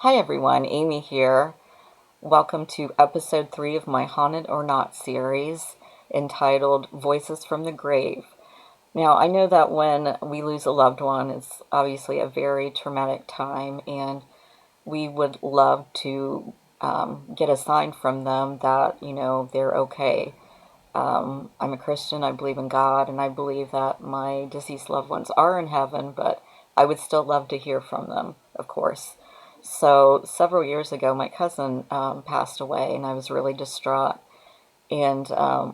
Hi everyone, Amy here. Welcome to episode 3 of my Haunted or Not series entitled Voices from the Grave. Now, I know that when we lose a loved one, it's obviously a very traumatic time, and we would love to get a sign from them that, they're okay. I'm a Christian, I believe in God, and I believe that my deceased loved ones are in heaven, but I would still love to hear from them, of course. So, several years ago, my cousin passed away, and I was really distraught. And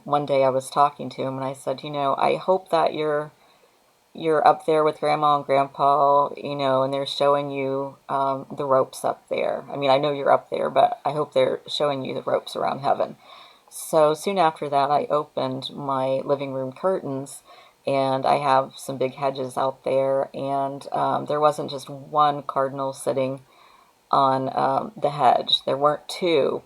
one day I was talking to him, and I said, I hope that you're up there with Grandma and Grandpa, and they're showing you the ropes up there. I mean, I know you're up there, but I hope they're showing you the ropes around heaven. So soon after that, I opened my living room curtains, and I have some big hedges out there, and there wasn't just one cardinal sitting on the hedge. There weren't two,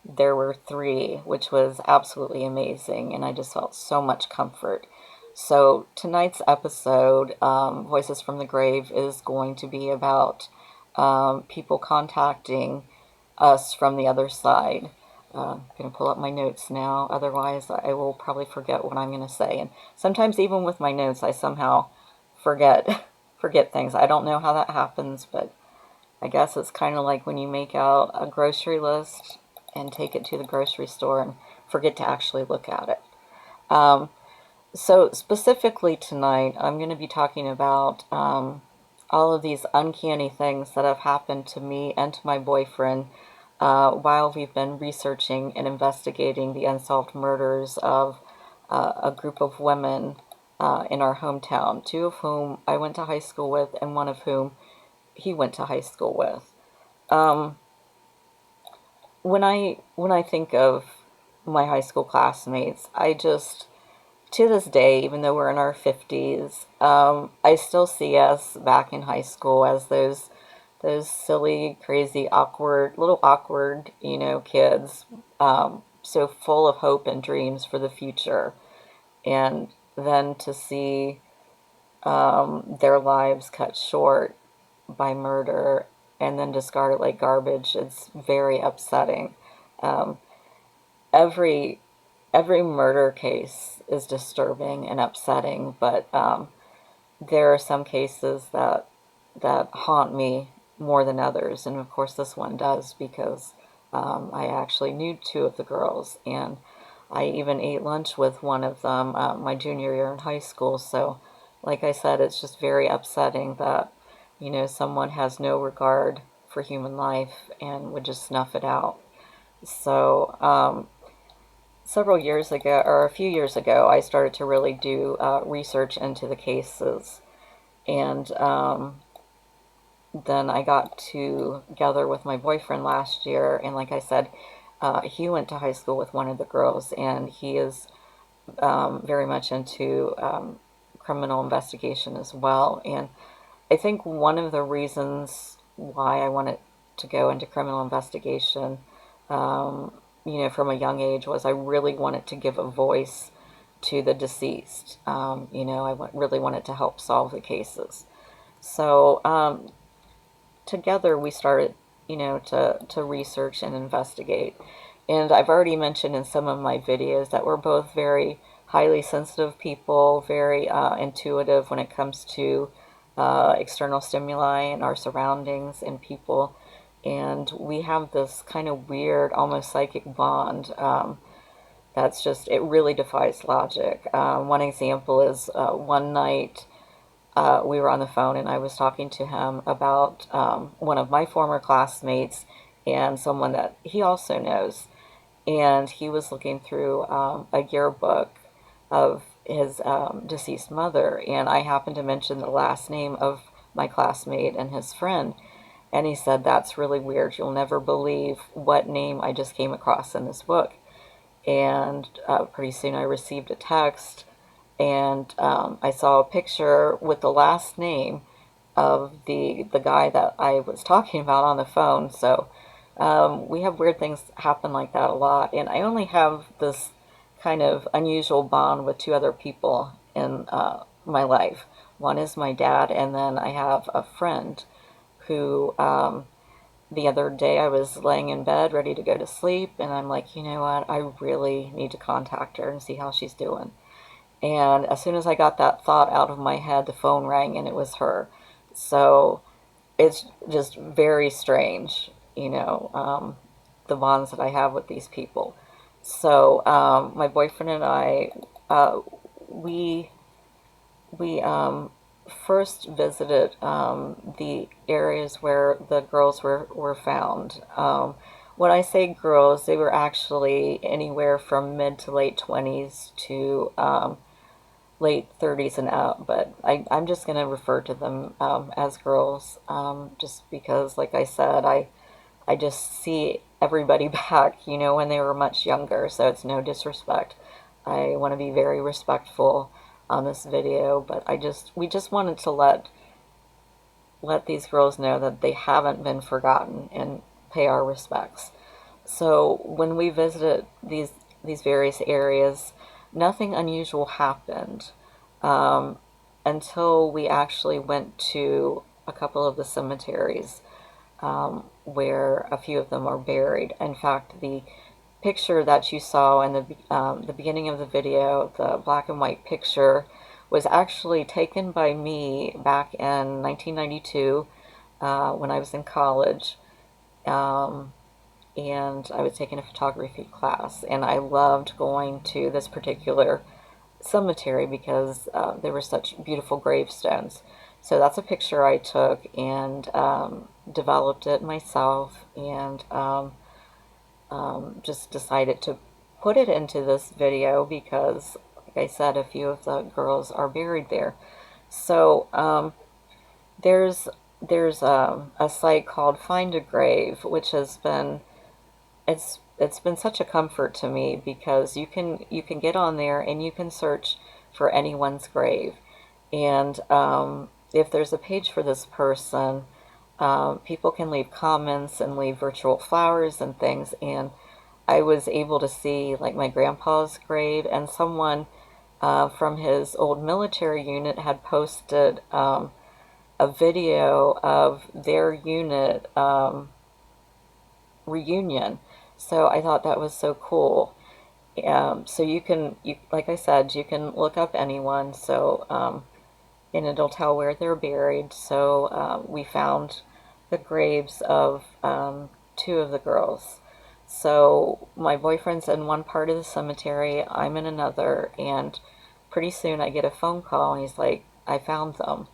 there were three, which was absolutely amazing, and I just felt so much comfort. So tonight's episode, Voices from the Grave, is going to be about people contacting us from the other side. I'm going to pull up my notes now, otherwise I will probably forget what I'm going to say. And sometimes even with my notes, I somehow forget forget things. I don't know how that happens, but I guess it's kind of like when you make out a grocery list and take it to the grocery store and forget to actually look at it. So specifically tonight, I'm going to be talking about all of these uncanny things that have happened to me and to my boyfriend while we've been researching and investigating the unsolved murders of a group of women in our hometown, two of whom I went to high school with and one of whom he went to high school with. Um, when I think of my high school classmates, I just, to this day, even though we're in our 50s, I still see us back in high school as those silly, crazy, awkward, kids, so full of hope and dreams for the future. And then to see their lives cut short by murder and then discarded like garbage, it's very upsetting. Um, every every murder case is disturbing and upsetting, but there are some cases that haunt me more than others, and of course this one does because I actually knew two of the girls, and I even ate lunch with one of them my junior year in high school. So, like I said, it's just very upsetting that someone has no regard for human life and would just snuff it out. So, several years ago, or a few years ago, I started to really do research into the cases. And then I got together with my boyfriend last year. And like I said, he went to high school with one of the girls, and he is very much into criminal investigation as well. And I think one of the reasons why I wanted to go into criminal investigation from a young age was I really wanted to give a voice to the deceased. I really wanted to help solve the cases. So together we started, to research and investigate. And I've already mentioned in some of my videos that we're both very highly sensitive people, very intuitive when it comes to external stimuli in our surroundings and people. And we have this kind of weird, almost psychic bond that's just, it really defies logic. One example is one night we were on the phone and I was talking to him about one of my former classmates and someone that he also knows. And he was looking through a yearbook of his deceased mother, and I happened to mention the last name of my classmate and his friend. And he said, "That's really weird. You'll never believe what name I just came across in this book." And pretty soon I received a text, and I saw a picture with the last name of the guy that I was talking about on the phone. So we have weird things happen like that a lot. And I only have this kind of unusual bond with two other people in my life. One is my dad, and then I have a friend who the other day I was laying in bed ready to go to sleep, and I'm like, you know what, I really need to contact her and see how she's doing. And as soon as I got that thought out of my head, the phone rang and it was her. So it's just very strange, the bonds that I have with these people. So my boyfriend and I, we first visited the areas where the girls were found. When I say girls, they were actually anywhere from mid to late 20s to late 30s and up, but I'm just going to refer to them as girls, just because, like I said, I just see everybody back, when they were much younger, so it's no disrespect. I want to be very respectful on this video, but we just wanted to let these girls know that they haven't been forgotten and pay our respects. So when we visited these various areas, nothing unusual happened um, until we actually went to a couple of the cemeteries where a few of them are buried. In fact, the picture that you saw in the beginning of the video, the black and white picture, was actually taken by me back in 1992 when I was in college. And I was taking a photography class, and I loved going to this particular cemetery because there were such beautiful gravestones. So that's a picture I took and developed it myself, and just decided to put it into this video because, like I said, a few of the girls are buried there. So there's a site called Find a Grave, which has been it's been such a comfort to me because you can get on there and you can search for anyone's grave, and if there's a page for this person, people can leave comments and leave virtual flowers and things. And I was able to see like my grandpa's grave, and someone from his old military unit had posted a video of their unit reunion. So I thought that was so cool. So like I said, you can look up anyone. So and it'll tell where they're buried. So we found the graves of two of the girls. So my boyfriend's in one part of the cemetery, I'm in another, and pretty soon I get a phone call, and he's like, I found them.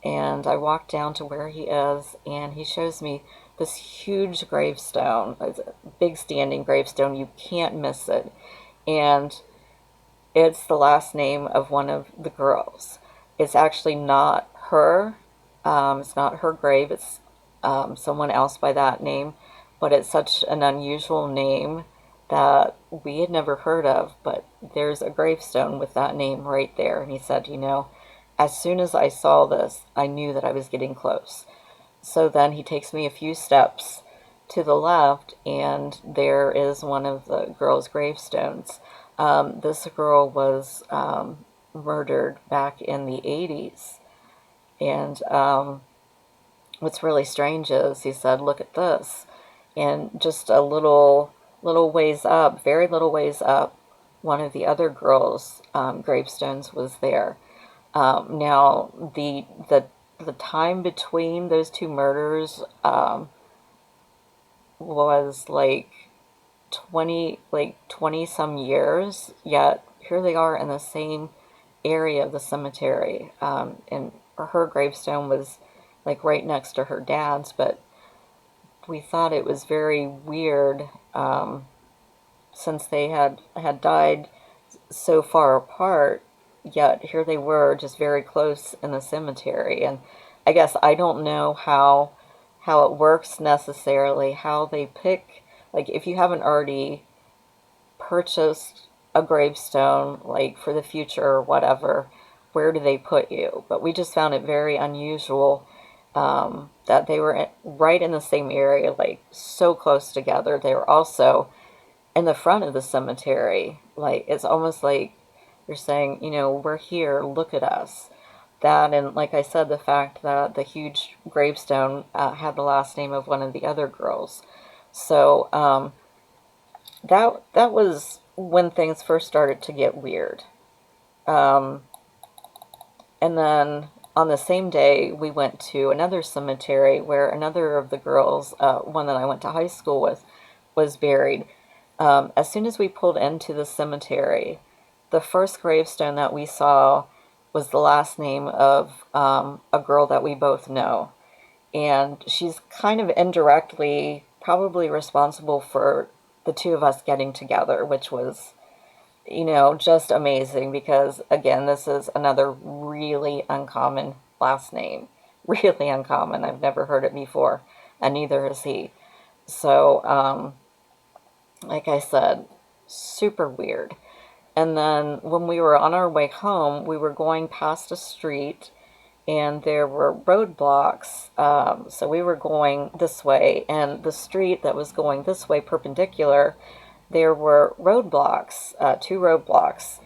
And I walk down to where he is, and he shows me this huge gravestone. It's a big standing gravestone. You can't miss it. And it's the last name of one of the girls. It's actually not her. It's not her grave. It's someone else by that name. But it's such an unusual name that we had never heard of. But there's a gravestone with that name right there. And he said, as soon as I saw this, I knew that I was getting close. So then he takes me a few steps to the left, and there is one of the girls' gravestones. This girl was murdered back in the 80s. And what's really strange is he said, look at this. And just a little ways up, very little ways up, one of the other girls' gravestones was there. Now, the time between those two murders was like 20 some years, yet here they are in the same area of the cemetery. And her gravestone was like right next to her dad's, but we thought it was very weird since they had died so far apart, yet here they were just very close in the cemetery. And I guess I don't know how it works necessarily, how they pick, like if you haven't already purchased a gravestone, like for the future or whatever, where do they put you? But we just found it very unusual that they were right in the same area, like so close together. They were also in the front of the cemetery. Like it's almost like you're saying, we're here, look at us. That, and like I said, the fact that the huge gravestone had the last name of one of the other girls. So that was when things first started to get weird. Um, and then on the same day, we went to another cemetery where another of the girls, one that I went to high school with, was buried. As soon as we pulled into the cemetery, the first gravestone that we saw was the last name of a girl that we both know. And she's kind of indirectly probably responsible for the two of us getting together, which was, just amazing because, again, this is another really uncommon last name. Really uncommon. I've never heard it before, and neither has he. So, like I said, super weird. And then when we were on our way home, we were going past a street and there were roadblocks. So we were going this way, and the street that was going this way, perpendicular, there were roadblocks, two roadblocks.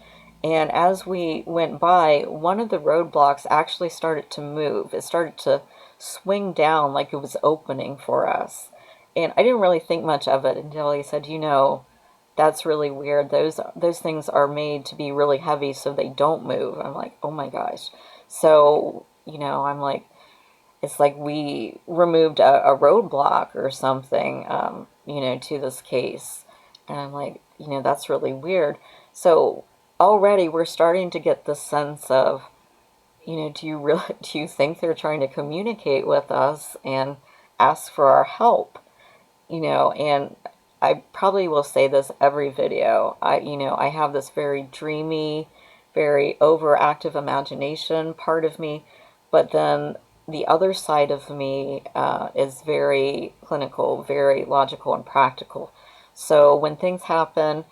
And as we went by, one of the roadblocks actually started to move. It started to swing down like it was opening for us. And I didn't really think much of it until he said, that's really weird. Those things are made to be really heavy so they don't move. I'm like, oh my gosh. So, I'm like, it's like we removed a roadblock or something, to this case. And I'm like, that's really weird. So already we're starting to get the sense of, do you think they're trying to communicate with us and ask for our help? And I probably will say this every video. I have this very dreamy, very overactive imagination part of me, but then the other side of me is very clinical, very logical and practical. So when things happen,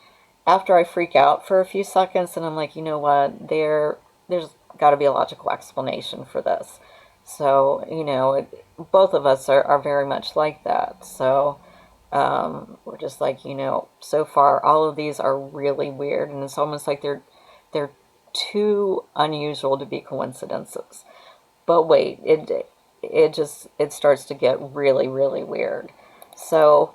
after I freak out for a few seconds, and I'm like, you know what, there's got to be a logical explanation for this. So, both of us are very much like that. So, we're just like, so far all of these are really weird, and it's almost like they're too unusual to be coincidences. But wait, it starts to get really, really weird. So,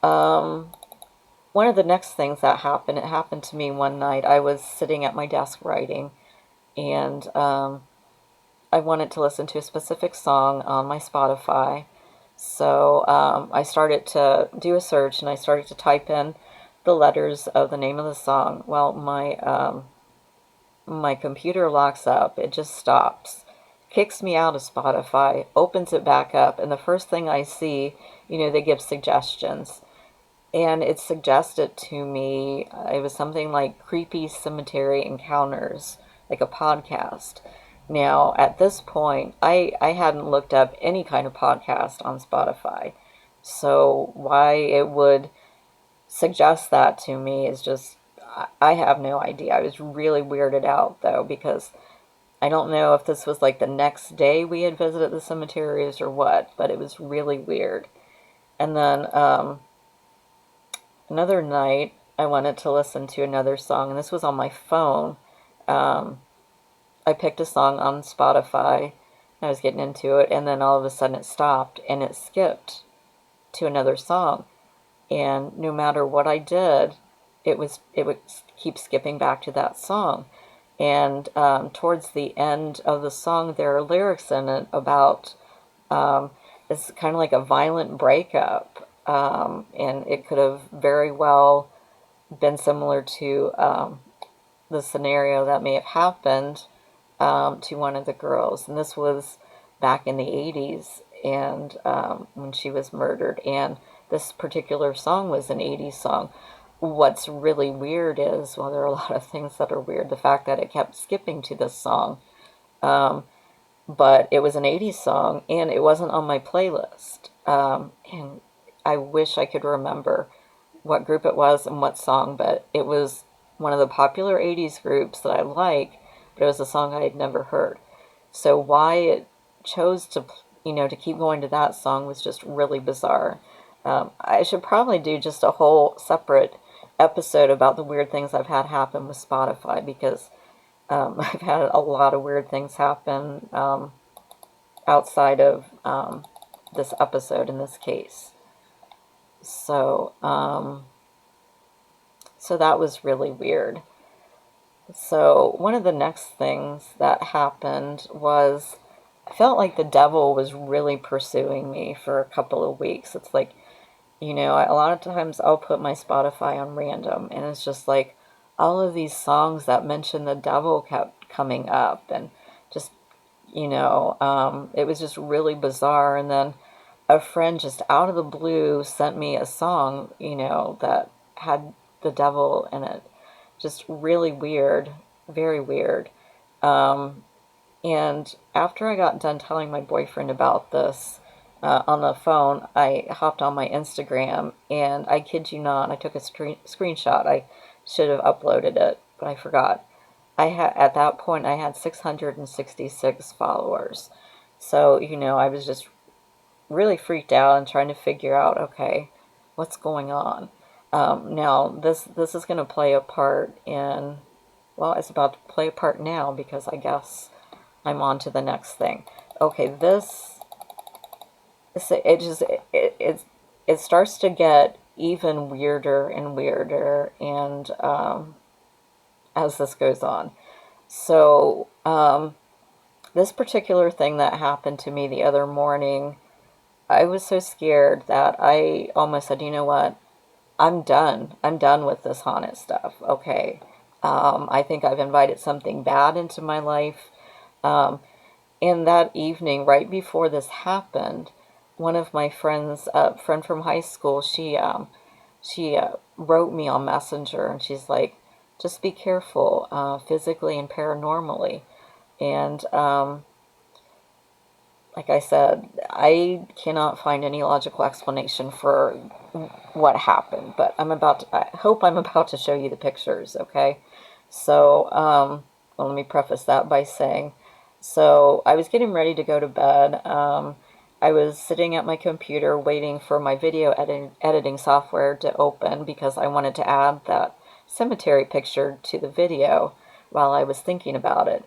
one of the next things that happened, it happened to me one night. I was sitting at my desk writing, and I wanted to listen to a specific song on my Spotify. So I started to do a search, and I started to type in the letters of the name of the song. Well, my computer locks up. It just stops, kicks me out of Spotify, opens it back up, and the first thing I see, they give suggestions. And it suggested to me, it was something like Creepy Cemetery Encounters, like a podcast. Now, at this point, I hadn't looked up any kind of podcast on Spotify. So why it would suggest that to me is just, I have no idea. I was really weirded out, though, because I don't know if this was like the next day we had visited the cemeteries or what, but it was really weird. And then another night, I wanted to listen to another song, and this was on my phone. I picked a song on Spotify, and I was getting into it, and then all of a sudden it stopped, and it skipped to another song. And no matter what I did, it would keep skipping back to that song. And towards the end of the song, there are lyrics in it about it's kind of like a violent breakup, and it could have very well been similar to the scenario that may have happened to one of the girls. And this was back in the 80s, and when she was murdered. And this particular song was an 80s song. What's really weird is, well, there are a lot of things that are weird. The fact that it kept skipping to this song. But it was an 80s song, and it wasn't on my playlist. And I wish I could remember what group it was and what song, but it was one of the popular 80s groups that I like, but it was a song I had never heard. So why it chose to, to keep going to that song was just really bizarre. I should probably do just a whole separate episode about the weird things I've had happen with Spotify, because I've had a lot of weird things happen outside of this episode in this case. So, so that was really weird. So one of the next things that happened was I felt like the devil was really pursuing me for a couple of weeks. It's like, a lot of times I'll put my Spotify on random, and it's just like all of these songs that mention the devil kept coming up, and just, it was just really bizarre. And then a friend just out of the blue sent me a song, that had the devil in it. Just really weird, very weird. Um, and after I got done telling my boyfriend about this on the phone, I hopped on my Instagram, and I kid you not, I took a screenshot. I should have uploaded it, but I forgot. At that point I had 666 followers. So, I was just really freaked out and trying to figure out, okay, what's going on. Now this is going to play a part in, well, it's about to play a part now because I guess I'm on to the next thing. Okay, it starts to get even weirder and weirder, and as this goes on. So this particular thing that happened to me the other morning, I was so scared that I almost said, you know what? I'm done. I'm done with this haunted stuff. Okay. I think I've invited something bad into my life. Um, and that evening, right before this happened, one of my friends, a friend from high school, she wrote me on Messenger, and she's like, just be careful, physically and paranormally. And like I said, I cannot find any logical explanation for what happened, but I hope I'm about to show you the pictures, okay? So, well, let me preface that by saying, so I was getting ready to go to bed. I was sitting at my computer waiting for my video editing software to open because I wanted to add that cemetery picture to the video while I was thinking about it.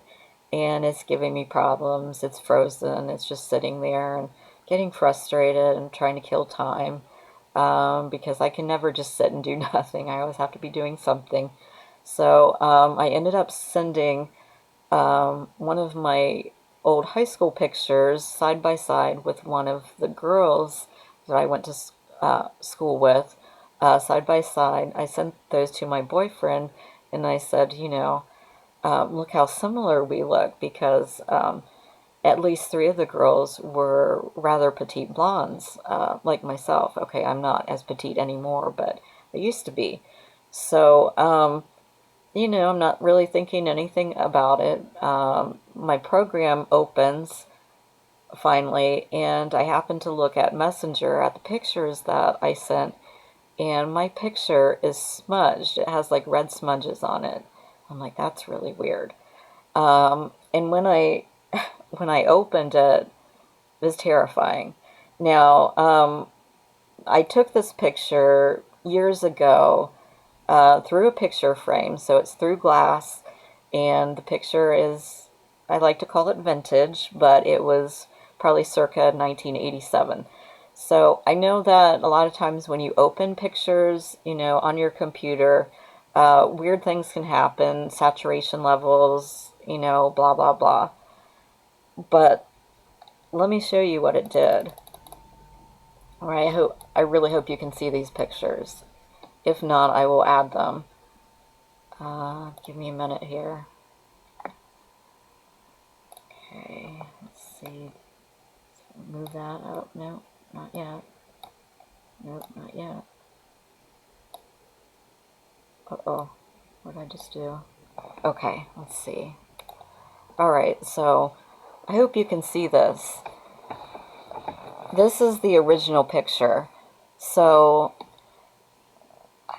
And it's giving me problems. It's frozen. It's just sitting there and getting frustrated and trying to kill time, because I can never just sit and do nothing. I always have to be doing something. So I ended up sending one of my old high school pictures side by side with one of the girls that I went to school with, side by side. I sent those to my boyfriend, and I said, look how similar we look, because at least three of the girls were rather petite blondes, like myself. Okay, I'm not as petite anymore, but I used to be. So, I'm not really thinking anything about it. My program opens finally, and I happen to look at Messenger at the pictures that I sent, and my picture is smudged. It has like red smudges on it. I'm like, that's really weird. And when I when I opened it, it was terrifying. Now, I took this picture years ago through a picture frame, so it's through glass, and the picture is, I like to call it vintage, but it was probably circa 1987. So I know that a lot of times when you open pictures, on your computer, weird things can happen, saturation levels, blah, blah, blah. But let me show you what it did. All right, I really hope you can see these pictures. If not, I will add them. Give me a minute here. Okay, let's see. Move that up. No, not yet. Nope, not yet. Uh-oh. What did I just do? Okay, let's see. Alright, so I hope you can see this. This is the original picture. So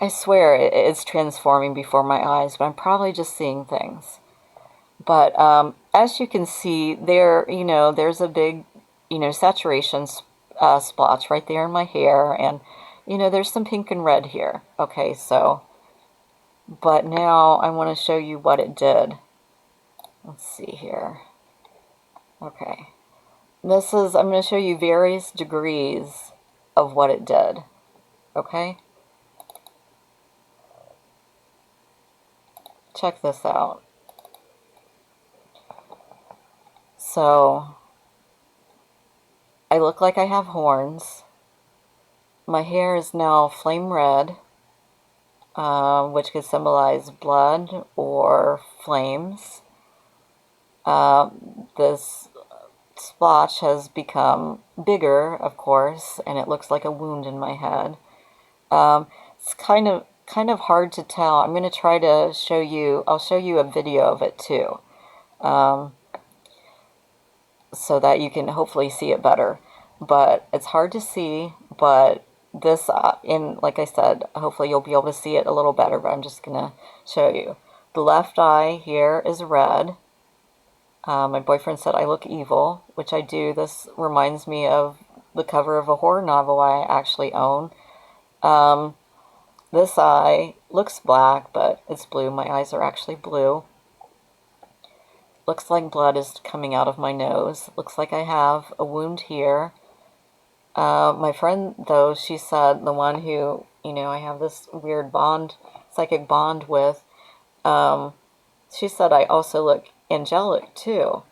I swear it's transforming before my eyes, but I'm probably just seeing things. But as you can see, there's a big, saturation splotch right there in my hair, and there's some pink and red here. Okay, so, but now I want to show you what it did. Let's see here. Okay. I'm going to show you various degrees of what it did. Okay? Check this out. So, I look like I have horns. My hair is now flame red, which could symbolize blood or flames. This splotch has become bigger, of course, and it looks like a wound in my head. It's kind of hard to tell. I'm going to try to show you. I'll show you a video of it too, so that you can hopefully see it better. But it's hard to see. But this, like I said, hopefully you'll be able to see it a little better. But I'm just going to show you. The left eye here is red. My boyfriend said I look evil, which I do. This reminds me of the cover of a horror novel I actually own. This eye looks black, but it's blue. My eyes are actually blue. Looks like blood is coming out of my nose. Looks like I have a wound here. My friend, though, she said, the one who, I have this weird psychic bond with, she said I also look angelic too,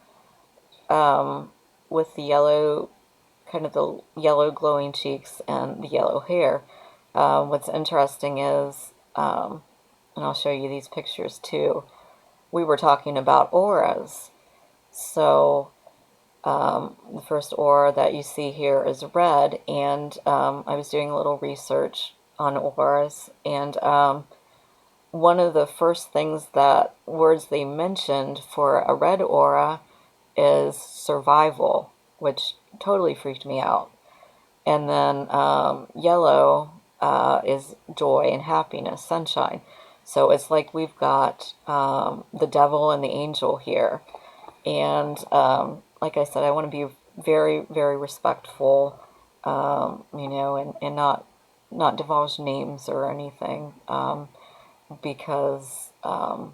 with the yellow, kind of the yellow glowing cheeks and the yellow hair. What's interesting is, and I'll show you these pictures too, we were talking about auras. So the first aura that you see here is red, and I was doing a little research on auras, and one of the first words they mentioned for a red aura is survival, which totally freaked me out. And then yellow is joy and happiness, sunshine. So it's like we've got the devil and the angel here. And like I said, I want to be very, very respectful, and not divulge names or anything. Because, I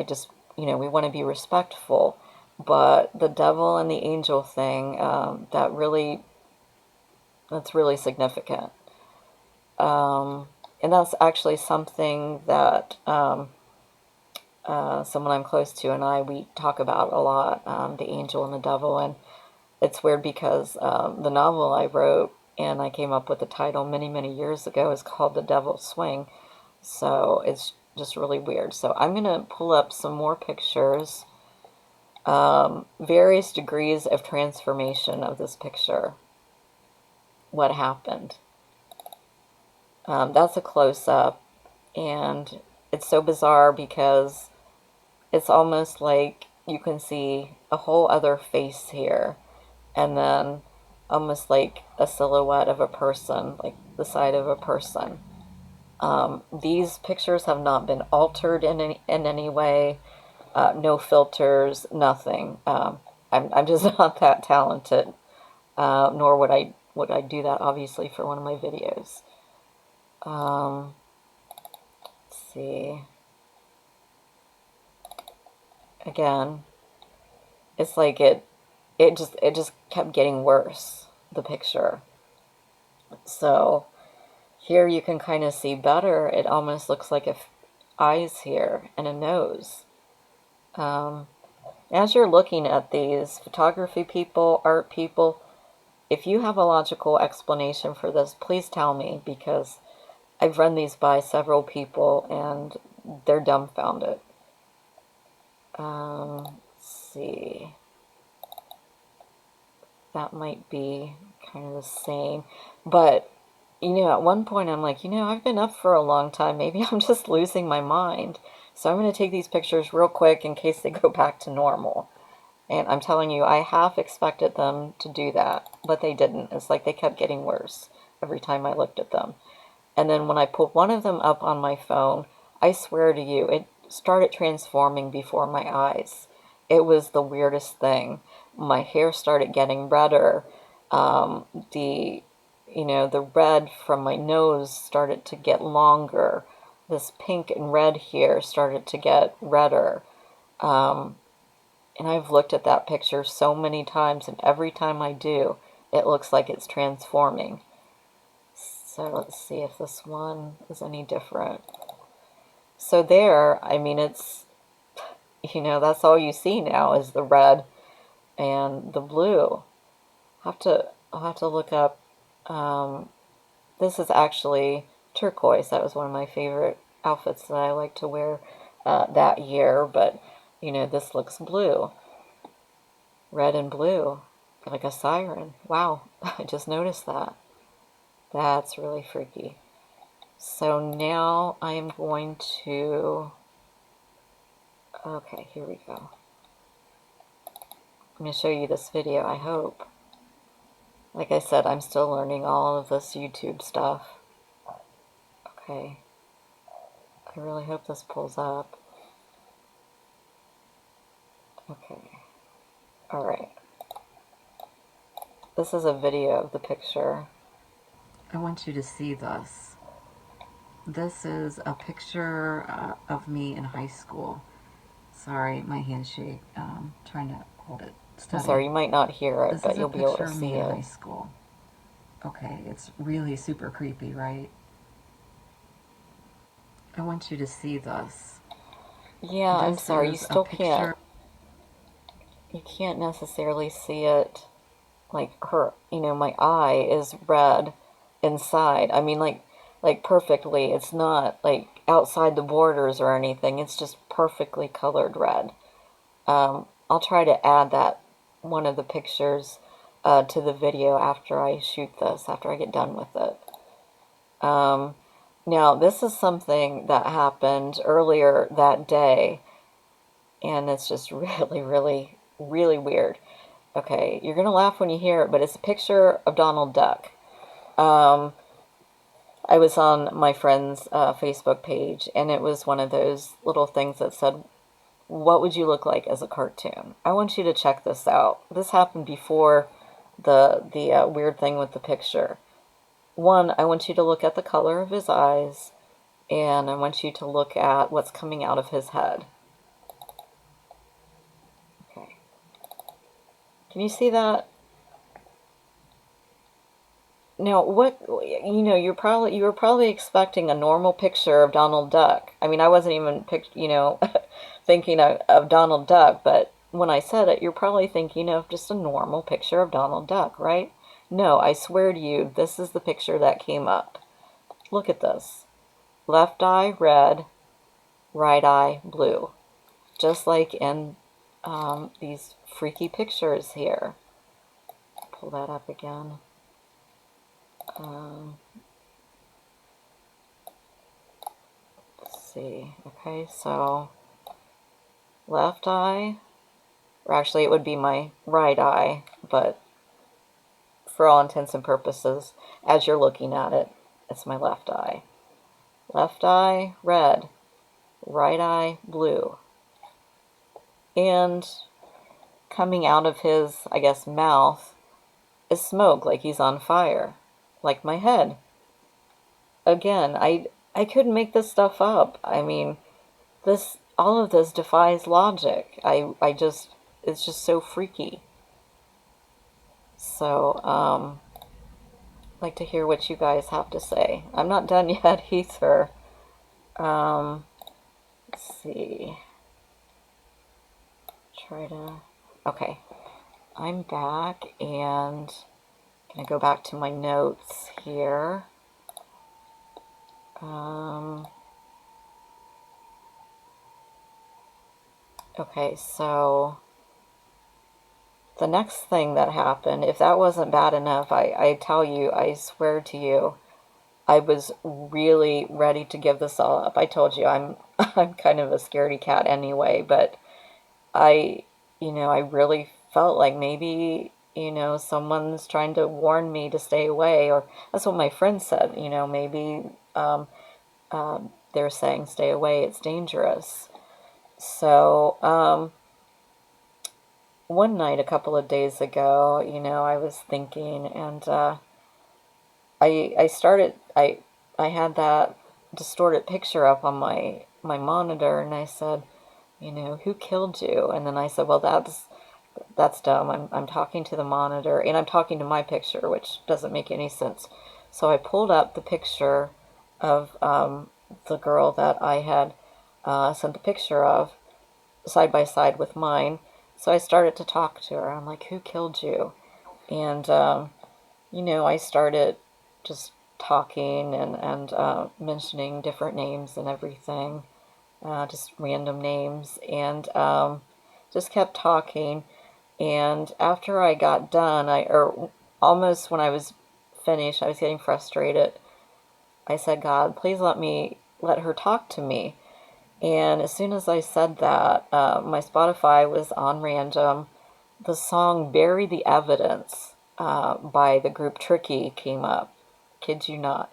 just, we want to be respectful. But the devil and the angel thing, that's really significant. And that's actually something that someone I'm close to and we talk about a lot, the angel and the devil. And it's weird because the novel I wrote, and I came up with the title many, many years ago, is called The Devil's Swing. So it's just really weird. So I'm going to pull up some more pictures. Various degrees of transformation of this picture. What happened. That's a close-up. And it's so bizarre because it's almost like you can see a whole other face here. And then almost like a silhouette of a person, like the side of a person. These pictures have not been altered in any way. No filters, nothing. I'm just not that talented, nor would I do that obviously for one of my videos. Let's see. Again, it's like it just kept getting worse, the picture. So here you can kind of see better. It almost looks like eyes here and a nose. As you're looking at these, photography people, art people, if you have a logical explanation for this, please tell me, because I've run these by several people and they're dumbfounded. Let's see. That might be kind of the same. But, at one point I'm like, I've been up for a long time. Maybe I'm just losing my mind. So I'm going to take these pictures real quick in case they go back to normal. And I'm telling you, I half expected them to do that, but they didn't. It's like they kept getting worse every time I looked at them. And then when I put one of them up on my phone, I swear to you, it started transforming before my eyes. It was the weirdest thing. My hair started getting redder. The red from my nose started to get longer. This pink and red here started to get redder. Um, and I've looked at that picture so many times, and every time I do, it looks like it's transforming. So let's see if this one is any different. So there, I mean, it's, that's all you see now is the red and the blue. I'll have to look up. Um, this is actually turquoise. That was one of my favorite outfits that I like to wear that year. But this looks blue, red and blue, like a siren. Wow, I just noticed that. That's really freaky. So now I am going to. Okay, here we go. I'm going to show you this video, I hope. Like I said, I'm still learning all of this YouTube stuff. Okay. I really hope this pulls up. Okay. Alright. This is a video of the picture. I want you to see this. This is a picture of me in high school. Sorry, my handshake. Trying to hold it steady. I'm sorry, you might not hear it, but you'll be able to see it. This is a picture of me in high school. Okay, it's really super creepy, right? I want you to see this. Yeah, I'm sorry, you still can't. You can't necessarily see it. Like my eye is red inside. I mean, like perfectly. It's not like outside the borders or anything. It's just perfectly colored red. I'll try to add that one of the pictures to the video after I shoot this, after I get done with it. Now, this is something that happened earlier that day, and it's just really, really, really weird. Okay, you're going to laugh when you hear it, but it's a picture of Donald Duck. I was on my friend's Facebook page, and it was one of those little things that said, what would you look like as a cartoon? I want you to check this out. This happened before the weird thing with the picture. One, I want you to look at the color of his eyes, and I want you to look at what's coming out of his head. Okay. Can you see that? Now, you were probably expecting a normal picture of Donald Duck. I mean, I wasn't even thinking of Donald Duck, but when I said it, you're probably thinking of just a normal picture of Donald Duck, right? No, I swear to you, this is the picture that came up. Look at this. Left eye red, right eye blue. Just like in these freaky pictures here. Pull that up again. Let's see. Okay, so left eye, or actually it would be my right eye, but for all intents and purposes, as you're looking at it, it's my left eye. Left eye red, right eye blue. And coming out of his, I guess, mouth is smoke, like he's on fire, like my head. Again, I couldn't make this stuff up. I mean, all of this defies logic. It's just so freaky. So, I'd like to hear what you guys have to say. I'm not done yet either. Let's see. Okay. I'm back, and I'm gonna go back to my notes here. Okay, so the next thing that happened, if that wasn't bad enough, I tell you, I swear to you, I was really ready to give this all up. I told you I'm kind of a scaredy cat anyway, but I really felt like maybe, someone's trying to warn me to stay away, or that's what my friend said, maybe they're saying stay away, it's dangerous. So, one night a couple of days ago, I was thinking, and I had that distorted picture up on my monitor, and I said, who killed you? And then I said, well, that's dumb. I'm talking to the monitor, and I'm talking to my picture, which doesn't make any sense. So I pulled up the picture of the girl that I had sent a picture of side by side with mine. So I started to talk to her. I'm like, who killed you? And, I started just talking and mentioning different names and everything, just random names, and just kept talking. And after I got done, or almost when I was finished, I was getting frustrated. I said, God, please let her talk to me. And as soon as I said that, my Spotify was on random. The song Bury the Evidence by the group Tricky came up. Kid you not.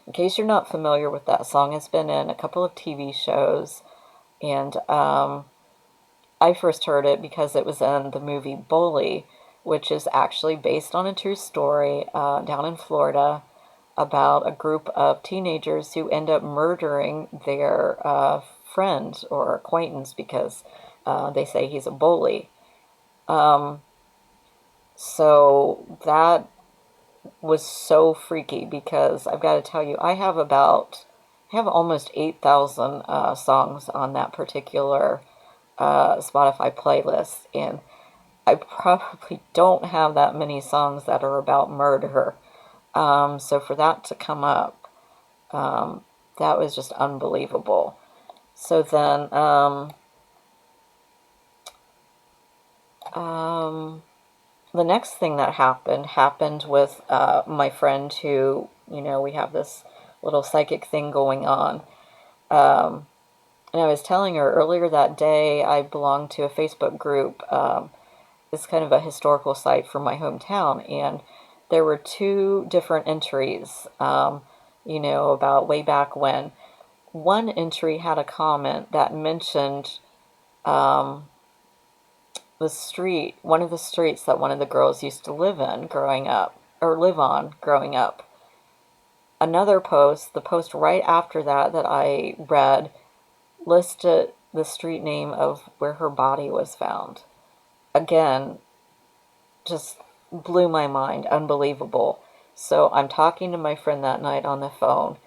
In case you're not familiar with that song, it's been in a couple of TV shows. And I first heard it because it was in the movie Bully, which is actually based on a true story down in Florida about a group of teenagers who end up murdering their friend or acquaintance because they say he's a bully. Um, so that was so freaky because I've got to tell you, I have almost 8,000 songs on that particular Spotify playlist, and I probably don't have that many songs that are about murder. So for that to come up, that was just unbelievable. So then, the next thing that happened with my friend who, we have this little psychic thing going on. Um, and I was telling her earlier that day I belonged to a Facebook group. It's kind of a historical site for my hometown, and there were two different entries, about way back when. One entry had a comment that mentioned um, one of the streets that one of the girls used to live in growing up, or live on growing up. Another post, the post right after that I read, listed the street name of where her body was found. Again, just blew my mind. Unbelievable. So I'm talking to my friend that night on the phone,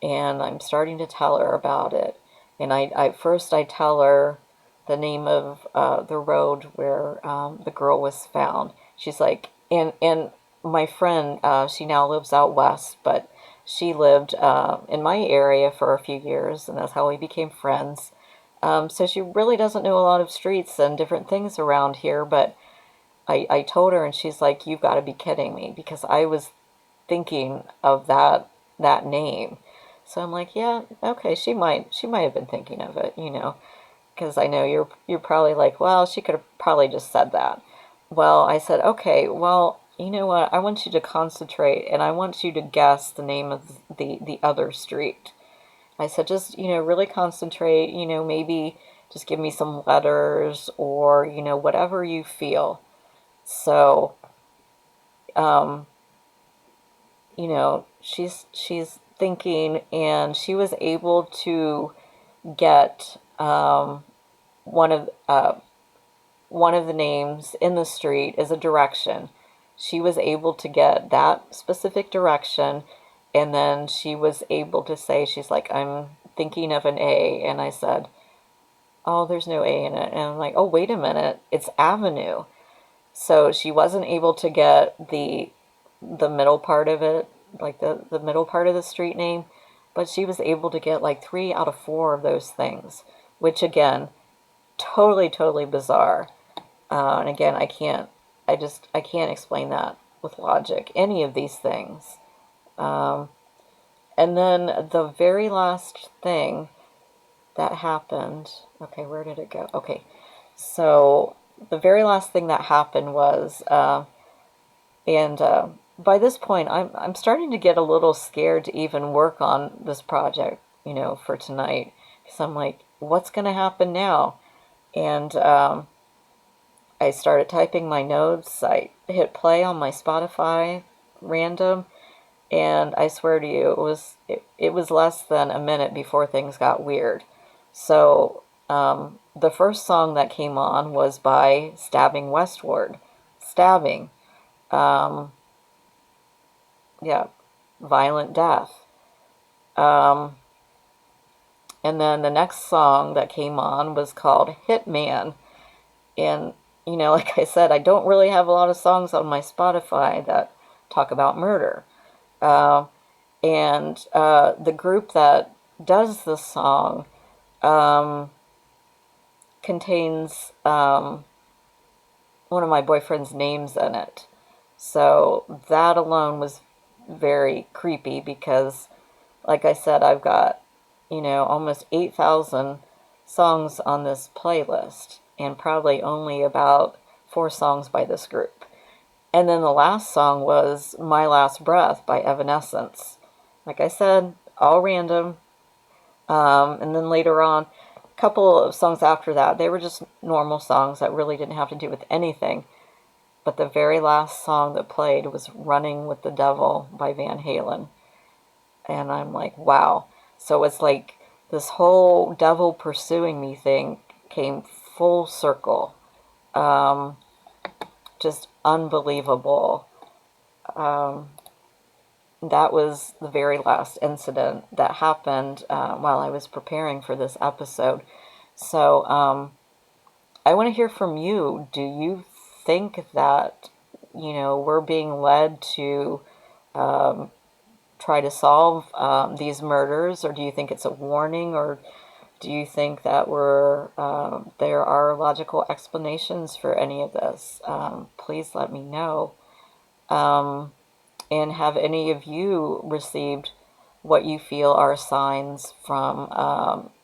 and I'm starting to tell her about it. And first I tell her the name of the road where the girl was found. She's like, and my friend, she now lives out west, but she lived in my area for a few years, and that's how we became friends. So she really doesn't know a lot of streets and different things around here, but I told her, and she's like, you've got to be kidding me, because I was thinking of that name. So I'm like, yeah, okay, she might have been thinking of it, because I know you're probably like, well, she could have probably just said that. Well, I said, okay, well, you know what? I want you to concentrate, and I want you to guess the name of the other street. I said, just, really concentrate, maybe just give me some letters or, whatever you feel. So, um, she's thinking, and she was able to get one of one of the names in the street is a direction. She was able to get that specific direction, and then she was able to say, she's like, I'm thinking of an A, and I said, oh, there's no A in it, and I'm like, oh, wait a minute, it's Avenue. So she wasn't able to get the middle part of it, like the middle part of the street name, but she was able to get like 3 out of 4 of those things, which again, totally, totally bizarre. And again, I can't explain that with logic, any of these things. Um, and then the very last thing that happened, okay, where did it go? Okay, so the very last thing that happened was, and by this point, I'm starting to get a little scared to even work on this project, for tonight, because I'm like, what's going to happen now? And I started typing my notes. I hit play on my Spotify random, and I swear to you, it was less than a minute before things got weird. So The first song that came on was by Stabbing Westward. Stabbing. Um, yeah, violent death. Um, and then the next song that came on was called Hitman. And, like I said, I don't really have a lot of songs on my Spotify that talk about murder. Uh, and the group that does the song um, contains one of my boyfriend's names in it. So that alone was very creepy because, like I said, I've got, almost 8,000 songs on this playlist and probably only about 4 songs by this group. And then the last song was My Last Breath by Evanescence. Like I said, all random. And then later on, a couple of songs after that, they were just normal songs that really didn't have to do with anything. But the very last song that played was Running with the Devil by Van Halen. And I'm like, wow. So it's like this whole devil pursuing me thing came full circle. Um, just unbelievable. Um, that was the very last incident that happened while I was preparing for this episode. So I want to hear from you. Do you think that, we're being led to um, try to solve these murders, or do you think it's a warning, or do you think that there are logical explanations for any of this? Please let me know. Um, and have any of you received what you feel are signs from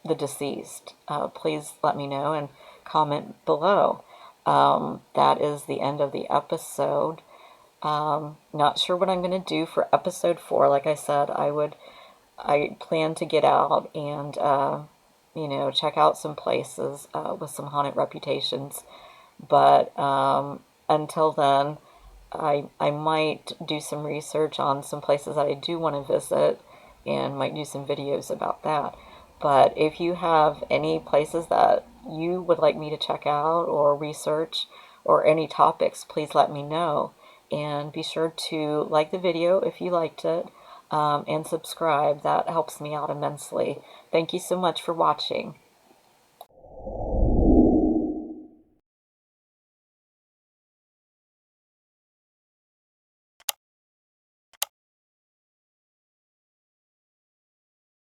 the deceased? Please let me know and comment below. That is the end of the episode. Not sure what I'm going to do for episode 4. Like I said, I plan to get out and, check out some places with some haunted reputations. But until then, I might do some research on some places that I do want to visit and might do some videos about that. But if you have any places that you would like me to check out or research or any topics, please let me know. And be sure to like the video if you liked it and subscribe. That helps me out immensely. Thank you so much for watching.